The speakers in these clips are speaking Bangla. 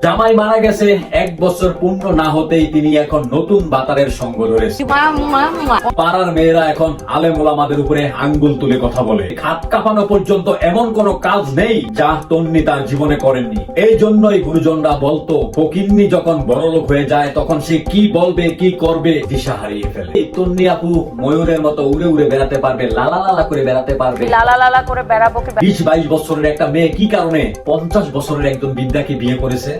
জামাই মারা গেছে 1 বছর পূর্ণ না হতেই তিনি এখন নতুন বাতারের সঙ্গ ধরেছে। পাড়ার মেয়েরা এখন আলেম ওলামাদের উপরে আঙ্গুল তুলে কথা বলে। হাত কাঁপানো পর্যন্ত এমন কোন কাজ নেই যা তন্নি তার জীবনে করেননি। এই জন্যই গুরুজনরা বলতো ফকিন্নি যখন বড়লোক হয়ে যায় তখন সে কি বলবে কি করবে দিশা হারিয়ে ফেলে। এই তন্নি আপু ময়ূরের মতো উড়ে উড়ে বেড়াতে পারবে, লালা লালা করে বেড়াতে পারবে। লালা লালা করে বেড়াবো। 20-22 বছরের একটা মেয়ে কি কারণে 50 বছরের একজন বিদ্যাকে বিয়ে করেছে?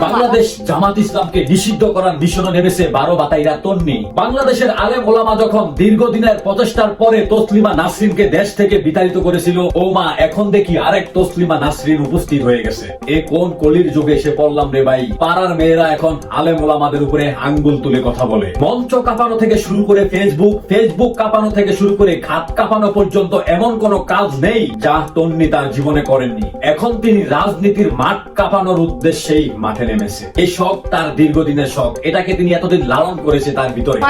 বাংলাদেশ জামাত ইসলামকে নিষিদ্ধ করার মিশনে নেমেছে 12 বাতাইরা তন্নি। বাংলাদেশের আলেম ওলামা যখন দীর্ঘদিনের প্রচেষ্টার পরে তসলিমা নাসরিনকে দেশ থেকে বিতাড়িত করেছিল, ও মা এখন দেখি আরেক তসলিমা নাসরিন উপস্থিত হয়ে গেছে। এ কোন কলির যুগে এসে পড়লাম রে ভাই। পাড়ার মেয়েরা এখন আলেম ওলামাদের উপরে আঙ্গুল তুলে কথা বলে। মঞ্চ কাঁপানো থেকে শুরু করে ফেসবুক কাঁপানো থেকে শুরু করে খাত কাঁপানো পর্যন্ত এমন কোন কাজ নেই যা তন্নি তার জীবনে করেননি। এখন তিনি রাজনীতির মাঠ কাঁপানোর উদ্দেশ্যেই মাঠে নেমেছে। এই শখ তার দীর্ঘদিনের শখ, এটাকে তিনি এতদিন লালন করেছে তার ভিতরে।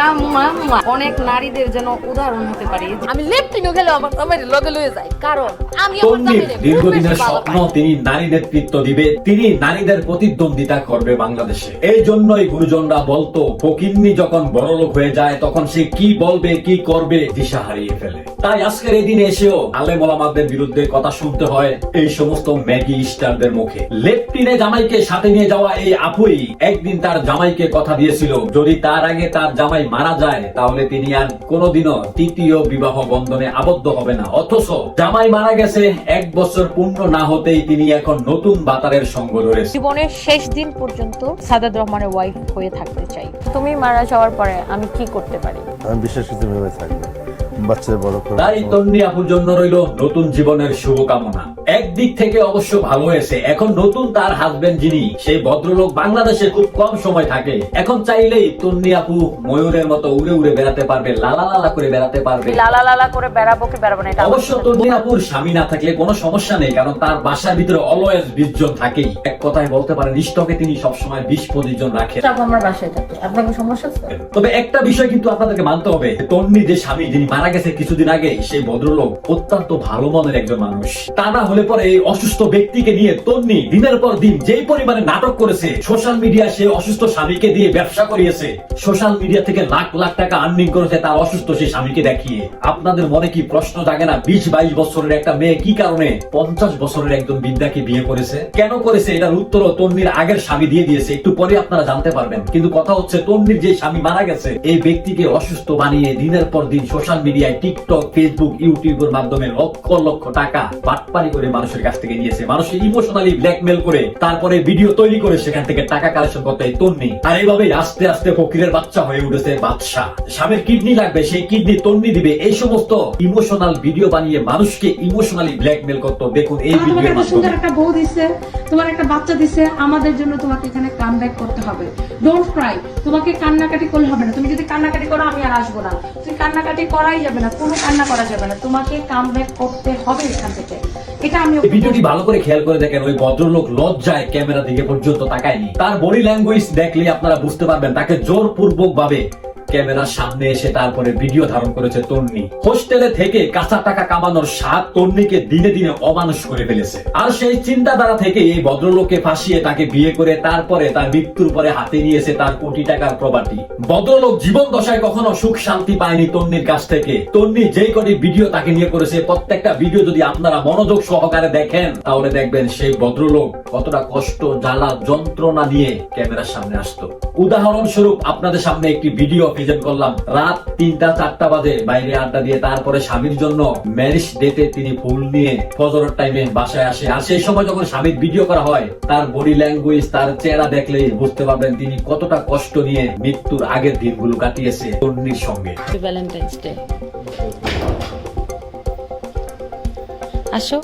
অনেক নারীদের যেন উদাহরণ হতে পারি। আমি লেফটিং গেলে আমার জামাইয়ের লগে লয়ে যাই, কারণ আমি আমার তন্নির দীর্ঘদিনের স্বপ্ন তিনি নারী নেতৃত্ব দিবে, তিনি নারীদের প্রতিদ্বন্দ্বিতা করবে বাংলাদেশে। এই জন্যই গুরুজনরা বলতো ফকিন্নি যখন বড়লোক হয়ে যায় তখন সে কি বলবে কি করবে দিশা হারিয়ে ফেলে। তাই আজকের এই দিনে এসেও আলেম ওলামাদের বিরুদ্ধে কথা শুনতে হয় এই সমস্ত ম্যাগি স্টারদের মুখে। লেফটিনে জামাইকে সাথে নিয়ে যাওয়া এই আপুই একদিন তার জামাইকে কথা দিয়েছিল যদি তার আগে তার জামাই মারা যায় তাহলে তিনি আর কোনোদিনও তৃতীয় বিবাহ বন্ধনে আবদ্ধ হবে না। অথচ জামাই মারা গেছে 1 বছর পূর্ণ না হতেই তিনি এখন নতুন বাতারের সঙ্গ ধরেছে। জীবনের শেষ দিন পর্যন্ত সাদাত রহমানের ওয়াইফ হয়ে থাকতে চাই। তুমি মারা যাওয়ার পরে আমি কি করতে পারি? আমি বিশ্বাস করতে ভেবে থাকবো বাচ্চা বড় করে। তাই তন্নি আপুর জন্য রইল নতুন জীবনের শুভকামনা। একদিক থেকে অবশ্য ভালো হয়েছে, এখন নতুন তার হাজবেন্ড যিনি সেই ভদ্রলোক বাংলাদেশে খুব কম সময় থাকে। এখন চাইলেই তন্নি আপু ময়ূরের মতো উড়ে উড়ে বেড়াতে পারবে, লালা লালা করে বেড়াতে পারবে। লালা লালা করে বেড়াবো কি বেড়াবো না এটা অবশ্য তন্নি আপুর স্বামী না থাকলে কোনো সমস্যা নেই, কারণ তার বাসার ভিতরে অলওয়েজ 20 জন থাকেই। এক কথায় বলতে পারেন স্টকে তিনি সবসময় 20-25 জন রাখেন। আমার বাসায় থাকে, আপনার কোনো সমস্যা আছে? তবে একটা বিষয় কিন্তু আপনাদেরকে মানতে হবে, তন্নি যে স্বামী যিনি মারা গেছে কিছুদিন আগে, সেই ভদ্রলোক অত্যন্ত ভালো মনের একজন মানুষ। তা না হলে পরে এই অসুস্থ ব্যক্তিকে নিয়ে তন্নি দিনের পর দিন যেই পরিমাণে নাটক করেছে, সোশ্যাল মিডিয়া সে অসুস্থ স্বামীকে দিয়ে ব্যবসা করিয়েছে, সোশ্যাল মিডিয়া থেকে লাখ লাখ টাকা আর্নিং করেছে তার অসুস্থ সেই স্বামীকে দেখিয়ে। আপনাদের মনে কি প্রশ্ন জাগে না 20-22 বছরের একটা মেয়ে কি কারণে 50 বছরের একজন বিদ্যাকে বিয়ে করেছে? কেন করেছে এটার উত্তরও তন্নির আগের স্বামী দিয়ে দিয়েছে, একটু পরে আপনারা জানতে পারবেন। কিন্তু কথা হচ্ছে তন্নির যে স্বামী মারা গেছে এই ব্যক্তিকে অসুস্থ বানিয়ে দিনের পর দিন সোশ্যাল মিডিয়ায় টিকটক, ফেসবুক, ইউটিউবের মাধ্যমে লক্ষ লক্ষ টাকা বাটপারি করে মানুষের কাছ থেকে নিয়েছে। মানুষকে ইমোশনালি ব্ল্যাকমেল করে তারপরে ভিডিও তৈরি করে সেখান থেকে টাকা কালেকশন করতে তন্নি। আর এইভাবে আস্তে আস্তে ফকিরের বাচ্চা হয়ে উঠেছে বাদশা। স্বামীর কিডনি লাগবে, সেই কিডনি তন্নি দিবে। এই সমস্ত ইমোশনাল ভিডিও বানিয়ে মানুষকে ইমোশনালি ব্ল্যাকমেল করতো। দেখুন এই ভিডিওর একটা সুন্দর একটা বউ দিছে, তোমার একটা বাচ্চা দিছে, আমাদের জন্য তোমাকে এখানে কাম ব্যাক করতে হবে। ডোন্ট ক্রাই, তোমাকে কান্নাকাটি করলে হবে না। তুমি যদি কান্নাকাটি করো আমি আর আসবো না। তুমি কান্নাকাটি করাই যাবে না, কোনো কান্না করা যাবে না, তোমাকে কাম ব্যাক করতে হবে এখান থেকে। এটা আমি ভিডিওটি ভালো করে খেয়াল করে দেখেন, ওই ভদ্রলোক লজ্জায় ক্যামেরা দিকে পর্যন্ত তাকায়নি। তার বডি ল্যাঙ্গুয়েজ দেখলে আপনারা বুঝতে পারবেন তাকে জোরপূর্বক ভাবে ক্যামেরার সামনে এসে তারপরে ভিডিও ধারণ করেছে তন্নি। হোস্টেলে থেকে কাঁচা টাকা কামানোর স্বাদ তন্নিকে দিনে দিনে অমানুষ করে ফেলেছে। আর সেই চিন্তাধারা থেকে এই ভদ্রলোককে ফাঁসিয়ে তাকে বিয়ে করে তারপরে তার মৃত্যুর পরে হাতে নিয়েছে তার কোটি টাকার প্রপার্টি। ভদ্রলোক জীবন দশায় কখনো সুখ শান্তি পায়নি তন্নির কাছ থেকে। তন্নি যেই কটি ভিডিও তাকে নিয়ে করেছে প্রত্যেকটা ভিডিও যদি আপনারা মনোযোগ সহকারে দেখেন তাহলে দেখবেন সেই ভদ্রলোক কতটা কষ্ট, জ্বালা, যন্ত্রণা নিয়ে ক্যামেরার সামনে আসতো। উদাহরণস্বরূপ আপনাদের সামনে একটি ভিডিও প্রেজেন্ট করলাম। রাত 3টা-4টা বাজে বাইরে আড্ডা দিয়ে তারপরে স্বামীর জন্য ম্যারেজ ডেটে তিনি ফুল নিয়ে ফজরের টাইমে বাসায় আসে। আর সেই সময় যখন স্বামীর ভিডিও করা হয় তার বডি ল্যাঙ্গুয়েজ, তার চেহারা দেখলেই বুঝতে পারবেন তিনি কতটা কষ্ট নিয়ে মৃত্যুর আগের দিনগুলো কাটিয়েছে তন্নির সঙ্গে। ভ্যালেন্টাইন্স ডে আসো,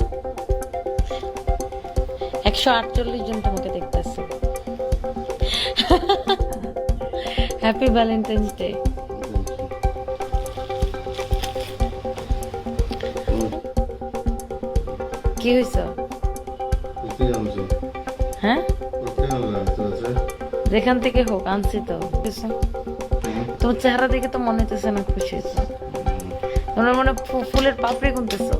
148 জন তোমাকে দেখতেছে। Happy Valentine's day. কি হয়েছে? হ্যাঁ, যেখান থেকে হোক আনছি তো। তোমার চেহারা দেখে তো মনে হইতেছে না খুশি হয়েছে। তোমার মনে ফুলের পাপড়ি গুনতেছো।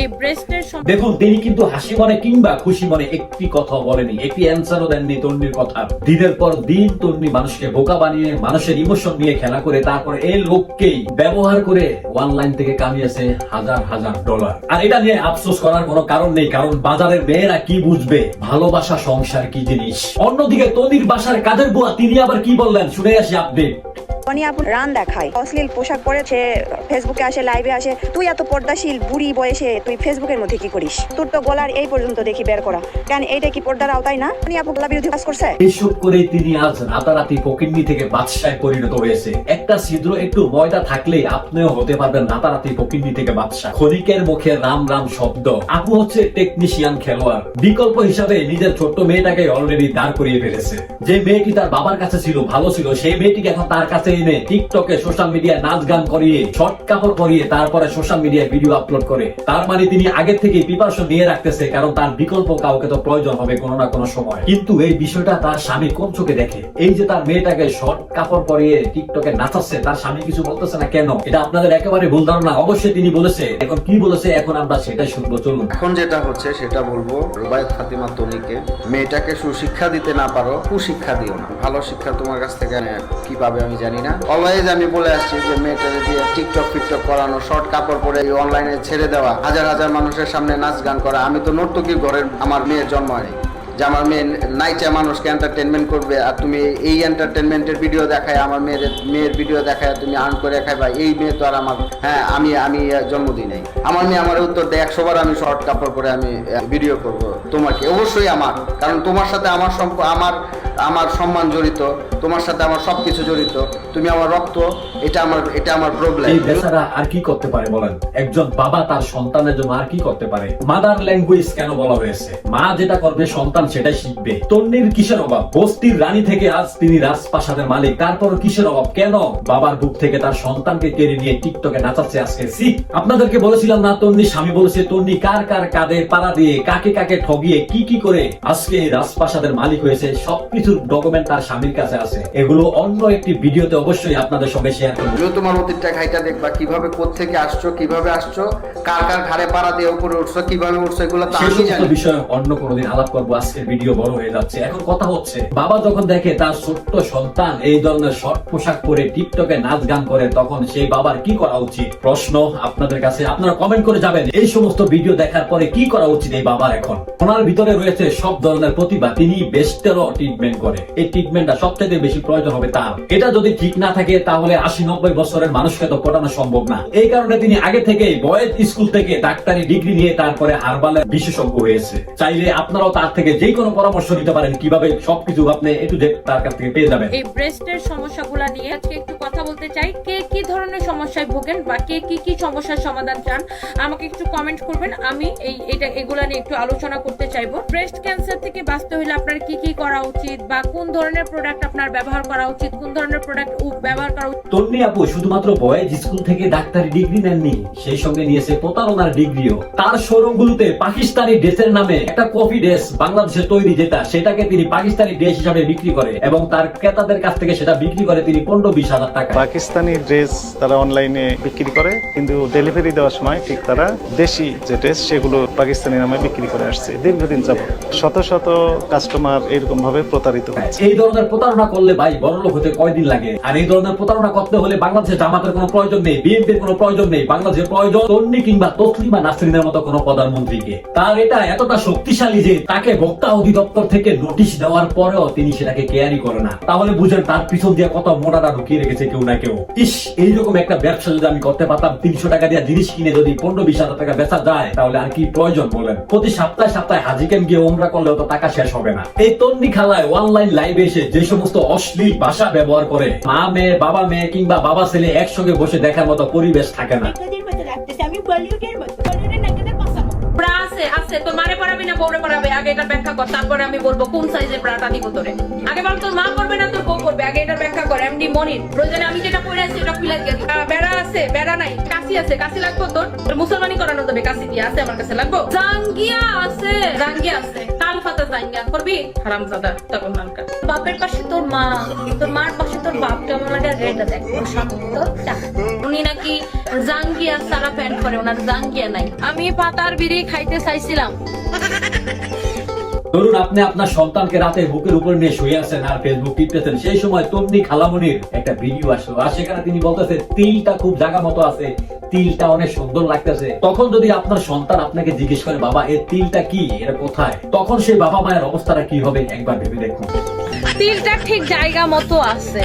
এই ব্রেস্টের দেখুন তিনি কিন্তু হাসি মনে কিংবা খুশি মনে একটি কথা বলেনি, একটি অ্যান্সারও দেননি তন্নির কথা। দিনের পর দিন তন্নি মানুষকে বোকা বানিয়ে মানুষের ইমোশন নিয়ে খেলা করে তারপর এই লোককেই ব্যবহার করে অনলাইন থেকে কামিয়েছে হাজার হাজার ডলার। আর এটা নিয়ে আফসোস করার কোনো কারণ নেই, কারণ বাজারের মেয়েরা কি বুঝবে ভালোবাসা সংসার কি জিনিস। অন্যদিকে তন্নির বাসার কাজের বুয়া তিনি আবার কি বললেন শুনে আসি আপডেট। টনি আপু রান দেখায়, অশ্লীল পোশাক পরে সে ফেসবুকে আসে, লাইভে আসে। তুই এত পর্দাশীল বুড়ি বয়সে তুই ফেসবুকের মধ্যে কি করিস? তোর তো গলার এই পর্যন্ত দেখি বের করা, কেন এইটা কি পর্দার আওতায় না? টনি আপু গলা বিরোধী কাজ করছে। এইসব করে তিনি আজ রাতারাতি ফকিন্নি থেকে বাদশায় পরিণত হয়েছে। একটা ছিদ্র একটু ময়দা থাকলেই আপনিও হতে পারবেন রাতারাতি ফকিন্নি থেকে বাদশা। ক্ষণিকের মুখে রাম রাম শব্দ। আপু হচ্ছে টেকনিশিয়ান খেলোয়াড়। বিকল্প হিসাবে নিজের ছোট্ট মেয়েটাকে অলরেডি দাঁড় করিয়ে ফেলেছে। যে মেয়েটি তার বাবার কাছে ছিল, ভালো ছিল, সেই মেয়েটিকে এখন তার কাছে এনে টিকটকে সোশ্যাল মিডিয়ায় নাচ গান করিয়ে শর্ট কাপড় করিয়ে তারপরে সোশ্যাল মিডিয়ায় ভিডিও আপলোড করে। তার মানে তিনি আগে থেকে প্রিপারেশন নিয়ে রাখতেছে, কারণ তার বিকল্প কাউকে তো প্রয়োজন হবে কোনো না কোনো সময়। কিন্তু এই বিষয়টা তার স্বামী কোন চোখে দেখে? এই যে তার মেয়েটাকে শর্ট কাপড় পরিয়ে টিকটকে নাচাচ্ছে, তার স্বামী কিছু বলতেছে না কেন? এটা আপনাদের একেবারে ভুল ধারণা। অবশ্যই তিনি বলেছে, এখন কি বলেছে এখন আমরা সেটাই শুনবো, চলুন। এখন যেটা হচ্ছে সেটা বলবো, রুবায়েত ফাতিমা তনিকে, মেয়েটাকে সুশিক্ষা দিতে না পারো, কুশিক্ষা দিও না। ভালো শিক্ষা তোমার কাছ থেকে কি পাবে আমি জানি না। অলওয়েজ আমি বলে আসছি যে মেয়েটাকে দিয়ে টিকটক ফিকটক করানো, শর্ট কাপড় পরে অনলাইনে ছেড়ে দেওয়া, হাজার হাজার মানুষের সামনে নাচ গান করা। আমি তো নর্তকীর ঘরের আমার মেয়ের জন্ম হয়নি যে আমার মেয়ে নাইচা মানুষকে এন্টারটেনমেন্ট করবে, আর তুমি এই এন্টারটেনমেন্টের ভিডিও দেখায় আমার মেয়ের ভিডিও দেখায় তুমি আর্ন করে খাইবা। এই মেয়ে তো আর আমার, হ্যাঁ আমি জন্ম দিই নাই। আমার মেয়ে আমার উত্তর দেয় 100 বার আমি শর্ট কাপড় পরে আমি ভিডিও করব তোমাকে। অবশ্যই আমার, কারণ তোমার সাথে আমার আমার সম্মান জড়িত, তোমার সাথে আমার সবকিছু জড়িত, তুমি আমার রক্ত, এটা আমার প্রবলেম। এই বেচারা আর কি করতে পারে বলেন? একজন বাবা তার সন্তানের জন্য আর কি করতে পারে? মাদার ল্যাঙ্গুয়েজ কেন বলা হয়েছে? মা যেটা করবে সন্তান সেটাই শিখবে। তন্নির কিসের অভাব? বস্তির রানী থেকে আজ তিনি রাজপ্রাসাদের মালিক, তারপর কিসের অভাব? কেন বাবার বুক থেকে তার সন্তানকে কেড়ে নিয়ে টিকটকে নাচাচ্ছে আজকে? আপনাদেরকে বলেছিলাম না, তন্নির স্বামী বলেছে তন্নি কার কার কাঁধে পাড়া দিয়ে কাকে কাকে ঠগিয়ে কি করে আজকে এই রাজপ্রাসাদের মালিক হয়েছে, সবকিছু ডকুমেন্ট তার স্বামীর কাছে আছে। এগুলো অন্য একটি ভিডিওতে অবশ্যই আপনাদের সঙ্গে শেয়ার করব। তোমার অতীতটা ঘাইটা দেখবা, কিভাবে কোত্থেকে আসছো, কিভাবে আসছো, কার কার ঘাড়ে পাড়া দিয়ে উপরে উঠছো, কিভাবে উঠছো, এগুলো তো আমি জানি। বিষয় অন্য কোনোদিন আলাপ করবো, আজকের ভিডিও বড় হয়ে যাচ্ছে। এখন কথা হচ্ছে, বাবা যখন দেখে তার ছোট্ট সন্তান এই ধরনের শর্ট পোশাক পরে টিকটকে নাচ গান করে, তখন সেই বাবার কি করা উচিত? প্রশ্ন আপনাদের কাছে, আপনারা কমেন্ট করে যাবেন। এই সমস্ত ভিডিও দেখার পরে কি করা উচিত এই বাবার? এখন ওনার ভিতরে রয়েছে সব ধরনের প্রতিভা, তিনি বেস্টেরও ট্রিটমেন্ট করে। এই ট্রিটমেন্টটা সবচেয়ে বেশি প্রয়োজন হবে তার। এটা যদি ঠিক না থাকে তাহলে 80-90 বছরের মানুষকে তো পড়ানো সম্ভব না। এই কারণে তিনি আগে থেকে বয়েজ স্কুল থেকে ডাক্তারি ডিগ্রি নিয়ে তারপরে হার্বালের বিশেষজ্ঞ হয়েছে। চাইলে আপনারাও তার থেকে যে কোনো পরামর্শ নিতে পারেন, কিভাবে সবকিছু আপনি একটু তার কাছ থেকে পেয়ে যাবেন। এই ব্রেস্টের সমস্যাগুলো নিয়ে আজকে একটু কথা বলতে চাই। কে কি ধরনের সমস্যায় ভোগেন বা কে কি সমস্যার সমাধান চান আমাকে একটু কমেন্ট করবেন। আমি এগুলা নিয়ে একটু আলোচনা করতে চাইবো। ব্রেস্ট ক্যান্সার থেকে বাঁচতে হলে আপনার কি করা উচিত বা কোন ধরনের প্রোডাক্ট আপনার ব্যবহার করা উচিত, কোন ধরনের প্রোডাক্ট ব্যবহার করা উচিত। তন্নি আপু শুধুমাত্র বয়েজ স্কুল থেকে ডাক্তারি ডিগ্রি নেননি, সেই সঙ্গে নিয়েছে প্রতারণার ডিগ্রিও। তার শোরুম গুলোতে পাকিস্তানি ড্রেসের নামে একটা কপি ড্রেস বাংলাদেশে তৈরি যেটা, সেটাকে তিনি পাকিস্তানি ড্রেস হিসাবে বিক্রি করে এবং তার ক্রেতাদের কাছ থেকে সেটা বিক্রি করে তিনি 15-20 হাজার টাকা। পাকিস্তানি ড্রেস তারা অনলাইনে বিক্রি করে, কিন্তু ডেলিভারি দেওয়ার সময় ঠিক তারা দেশি যে ড্রেস সেগুলো পাকিস্তানি নামে বিক্রি করে আসছে। দীর্ঘদিন যাবত শত শত কাস্টমার এরকম ভাবে প্রতারিত হচ্ছে। এই ধরনের প্রতারণা করলে ভাই বড়লোক হতে কয়দিন লাগে? আর এই ধরনের প্রতারণা করতে হলে বাংলাদেশে জামাতের কোনো প্রয়োজন নেই, বিএনপির কোনো প্রয়োজন নেই। বাংলাদেশের প্রয়োজন তন্নি কিংবা তসলিমা নাসরিনের মতো কোনো প্রধানমন্ত্রীকে। তার এটা এতটা শক্তিশালী যে তাকে ভোক্তা অধিদপ্তর থেকে নোটিশ দেওয়ার পরেও তিনি সেটাকে কেয়ারই করে না। তাহলে বুঝেন তার পিছন দিয়ে কত মোটাটা ঢুকিয়ে রেখেছে কেউ না কেউ। এইরকম একটা ব্যবসা যদি আমি করতে পারতাম, 300 টাকা দিয়ে জিনিস কিনে যদি 15-20 হাজার টাকা বেচা যায়, তাহলে আর কি প্রয়োজন বলেন? প্রতি সপ্তাহে হাজি ক্যাম্প গিয়ে ওমরা করলেও তো টাকা শেষ হবে না। এই তন্নি খালায় অনলাইন লাইভে এসে যে সমস্ত অশ্লীল ভাষা ব্যবহার করে, মা মেয়ে, বাবা মেয়ে কিংবা বাবা ছেলে একসঙ্গে বসে দেখার মতো পরিবেশ থাকে না। আছে তোর মারে পড়াবি না বউরে পড়াবে? আগে এটা ব্যাখ্যা কর, তারপরে আমি বলবো কোন সাইজের ব্রাটা দিব তোরে। আগে বল তোর মা করবে না তোর বউ করবে, আগে এটা ব্যাখ্যা কর। এমডি মনির প্রয়োজনে আমি যেটা পড়ে আছি ওটা খুলে দিয়ে বেড়া আছে, বেড়া নাই, কাশি আছে, কাশি লাগবো তোর? মুসলমানি করানো যাবে, কাশি দিয়ে আছে আমার কাছে লাগবো। জাঙ্গিয়া আছে, জাঙ্গিয়া আছে, কাল ফাতা জাঙ্গিয়া করবি হারামজাদা তখন মানকা। বাপের পাশে তোর মা, তোর মার পাশে তোর বাপ, কেমন লাগে রেড দেখ। উনি উনি নাকি জাঙ্গিয়া সারা প্যান্ট করে, ওনার জাঙ্গিয়া নাই। আমি পাতার বিড়ি খাইতে চাইছিলাম। ধরুন আপনি আপনার সন্তানকে রাতে বুকের উপর নিয়ে শুয়ে আছেন আর ফেসবুক টিপতেছেন, সেই সময় তন্নি খালামনির একটা ভিডিও আসলো আর সেখানে তিনি বলতেছে তিলটা খুব জায়গা মতো আছে, তিলটা অনেক সুন্দর লাগতেছে। তখন যদি আপনার সন্তান আপনাকে জিজ্ঞেস করে বাবা এই তিলটা কি, এটা কোথায়, তখন সেই বাবা মায়ের অবস্থাটা কি হবে একবার ভেবে দেখুন। তিলটা ঠিক জায়গা মতো আছে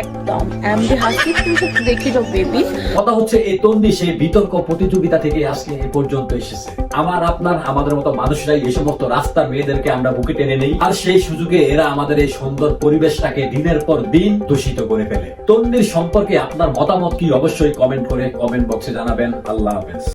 একদম। এমডি হাসি তুমি একটু দেখি তো বেবি। কথা হচ্ছে এই তন্নি সেই বিতর্ক প্রতিযোগিতা থেকে আজকে এ পর্যন্ত এসেছে। আমাদের মতো মানুষরাই এই সমস্ত রাস্তার মেয়েদেরকে আমরা বুকে টেনে নেই আর সেই সুযোগে এরা আমাদের এই সুন্দর পরিবেশটাকে দিনের পর দিন দূষিত করে ফেলে। তন্নির সম্পর্কে আপনার মতামত কি অবশ্যই কমেন্ট করে কমেন্ট বক্সে জানাবেন। আল্লাহ হাফেজ।